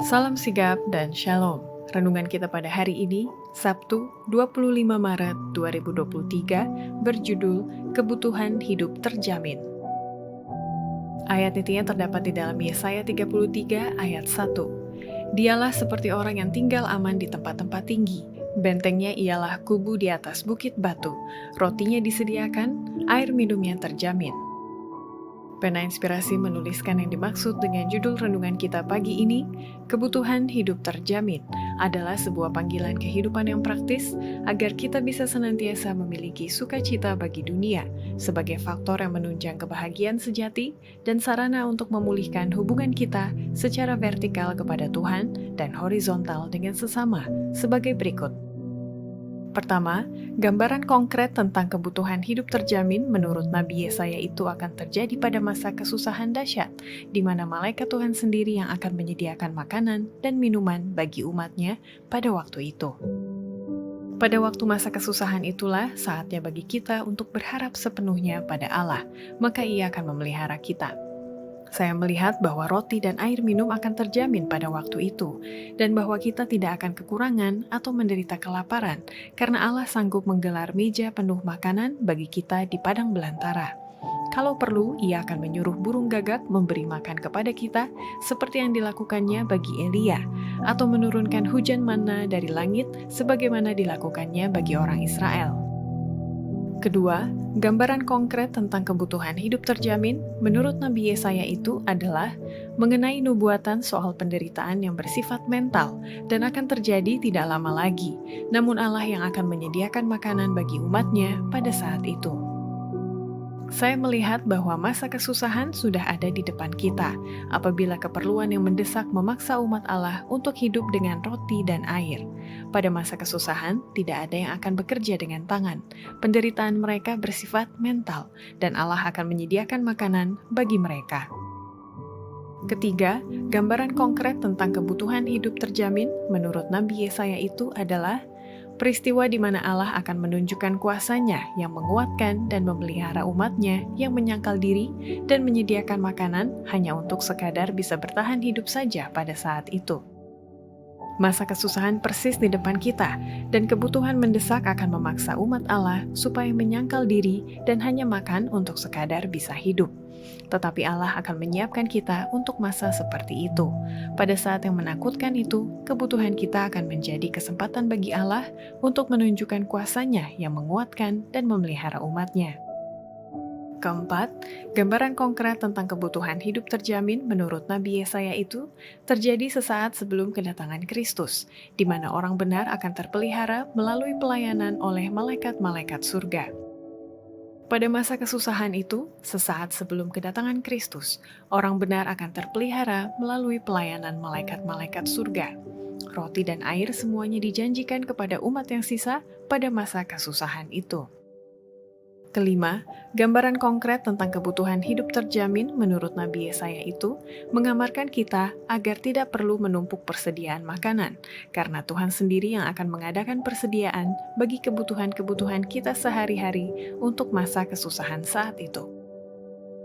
Salam sigap dan shalom. Renungan kita pada hari ini, Sabtu 25 Maret 2023, berjudul Kebutuhan Hidup Terjamin. Ayat intinya terdapat di dalam Yesaya 33 ayat 1. Dialah seperti orang yang tinggal aman di tempat-tempat tinggi. Bentengnya ialah kubu di atas bukit batu. Rotinya disediakan, air minumnya terjamin. Pena Inspirasi menuliskan yang dimaksud dengan judul renungan kita pagi ini, kebutuhan hidup terjamin, adalah sebuah panggilan kehidupan yang praktis agar kita bisa senantiasa memiliki sukacita bagi dunia sebagai faktor yang menunjang kebahagiaan sejati dan sarana untuk memulihkan hubungan kita secara vertikal kepada Tuhan dan horizontal dengan sesama sebagai berikut. Pertama, gambaran konkret tentang kebutuhan hidup terjamin menurut Nabi Yesaya itu akan terjadi pada masa kesusahan dahsyat, di mana malaikat Tuhan sendiri yang akan menyediakan makanan dan minuman bagi umatnya pada waktu itu. Pada waktu masa kesusahan itulah saatnya bagi kita untuk berharap sepenuhnya pada Allah, maka Ia akan memelihara kita. Saya melihat bahwa roti dan air minum akan terjamin pada waktu itu, dan bahwa kita tidak akan kekurangan atau menderita kelaparan, karena Allah sanggup menggelar meja penuh makanan bagi kita di padang belantara. Kalau perlu, Ia akan menyuruh burung gagak memberi makan kepada kita, seperti yang dilakukannya bagi Elia, atau menurunkan hujan manna dari langit, sebagaimana dilakukannya bagi orang Israel. Kedua, gambaran konkret tentang kebutuhan hidup terjamin menurut Nabi Yesaya itu adalah mengenai nubuatan soal penderitaan yang bersifat mental dan akan terjadi tidak lama lagi, namun Allah yang akan menyediakan makanan bagi umatnya pada saat itu. Saya melihat bahwa masa kesusahan sudah ada di depan kita, apabila keperluan yang mendesak memaksa umat Allah untuk hidup dengan roti dan air. Pada masa kesusahan, tidak ada yang akan bekerja dengan tangan. Penderitaan mereka bersifat mental, dan Allah akan menyediakan makanan bagi mereka. Ketiga, gambaran konkret tentang kebutuhan hidup terjamin menurut Nabi Yesaya itu adalah peristiwa di mana Allah akan menunjukkan kuasa-Nya yang menguatkan dan memelihara umat-Nya yang menyangkal diri dan menyediakan makanan hanya untuk sekadar bisa bertahan hidup saja pada saat itu. Masa kesusahan persis di depan kita, dan kebutuhan mendesak akan memaksa umat Allah supaya menyangkal diri dan hanya makan untuk sekadar bisa hidup. Tetapi Allah akan menyiapkan kita untuk masa seperti itu. Pada saat yang menakutkan itu, kebutuhan kita akan menjadi kesempatan bagi Allah untuk menunjukkan kuasa-Nya yang menguatkan dan memelihara umat-Nya. Keempat, gambaran konkret tentang kebutuhan hidup terjamin menurut Nabi Yesaya itu terjadi sesaat sebelum kedatangan Kristus, di mana orang benar akan terpelihara melalui pelayanan oleh malaikat-malaikat surga. Pada masa kesusahan itu, sesaat sebelum kedatangan Kristus, orang benar akan terpelihara melalui pelayanan malaikat-malaikat surga. Roti dan air semuanya dijanjikan kepada umat yang sisa pada masa kesusahan itu. Kelima, gambaran konkret tentang kebutuhan hidup terjamin menurut Nabi Yesaya itu menggambarkan kita agar tidak perlu menumpuk persediaan makanan, karena Tuhan sendiri yang akan mengadakan persediaan bagi kebutuhan-kebutuhan kita sehari-hari untuk masa kesusahan saat itu.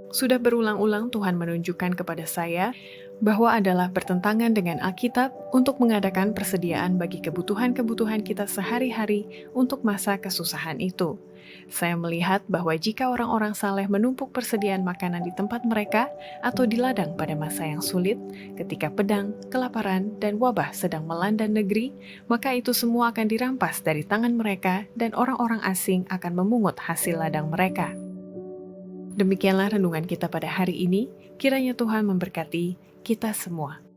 Sudah berulang-ulang Tuhan menunjukkan kepada saya bahwa adalah bertentangan dengan Alkitab untuk mengadakan persediaan bagi kebutuhan-kebutuhan kita sehari-hari untuk masa kesusahan itu. Saya melihat bahwa jika orang-orang saleh menumpuk persediaan makanan di tempat mereka atau di ladang pada masa yang sulit, ketika pedang, kelaparan, dan wabah sedang melanda negeri, maka itu semua akan dirampas dari tangan mereka dan orang-orang asing akan memungut hasil ladang mereka. Demikianlah renungan kita pada hari ini, kiranya Tuhan memberkati kita semua.